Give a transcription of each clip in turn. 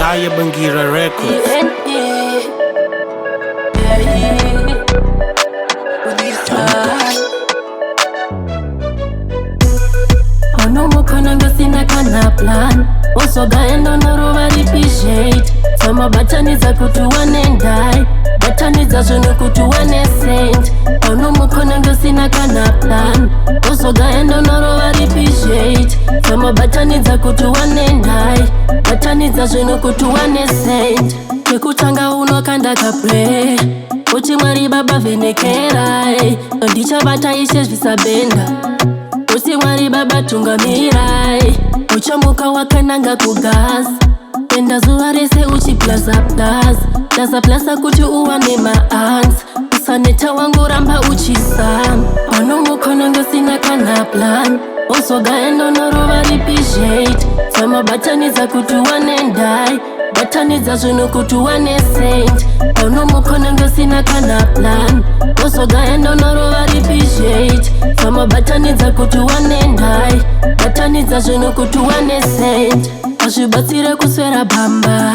Haya Bangira Records. Ono mukona ngasina kana plan Osoga endo noroba ripishate Sama batani za kutuwane ndai Batani za zunu kutuwane saint Ono mukona ngasina kana plan Osoga endo noroba ripishate Sama batani za kutuwane ndai Batani za zunu kutuwane saint Kekutanga uno kanda kapre Uchi mwari baba venekerai Ndicha bata ishes visabenda Usi mwari baba tungamirai Uchamuka wakananga kugas Penda zuharese uchi plaza plaza kuti uwane maans Usaneta wangu ramba uchisam Ono mukono ngasina kana plan Osoga endo noroba ripishate Sama batani za kutuwane ndai Batani za zunu kutuwane saint Ono mukono ngasina kana plan Osoga endo noroba ripishate Sama batani za kutuwane ndai Batani za zunu kutuwane saint Ashibatire kuswera bamba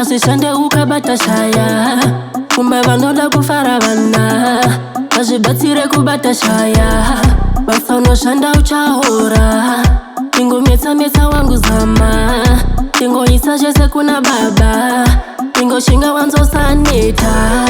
Asishande ukabata shaya Kumba vanoda kufara vana Ashibatire kubata shaya Basano shanda uchahora Tingo meta wangu zama Tingo isa jese kuna baba Tingo shinga wanzo saneta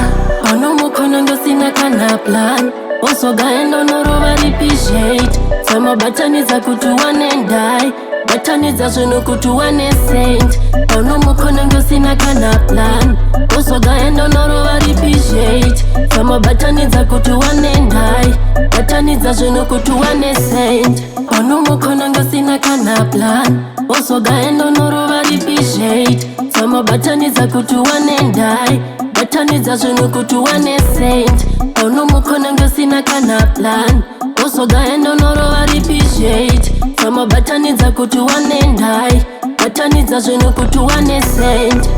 Ono mukono ngasina kana plan Osoga endo noroba ripishate Sama batani za kutuwane ndai Batani za zunu kutuwane saint Ono mukono ngasina kana plan Osoga endo noroba ripishate Sama batani za kutuwane ndai Batani za zunu kutuwane saint Ono mukono ngasina kana plan Osoga endo noroba ripishate Sama batani za kutuwane ndai Batani za zunu kutuwane saint Ono mukono ngasina kana plan Osoga endo noroba ripishate Sama batani za kutuwane ndai Batani za zunu kutuwane saint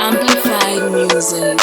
Amplified music.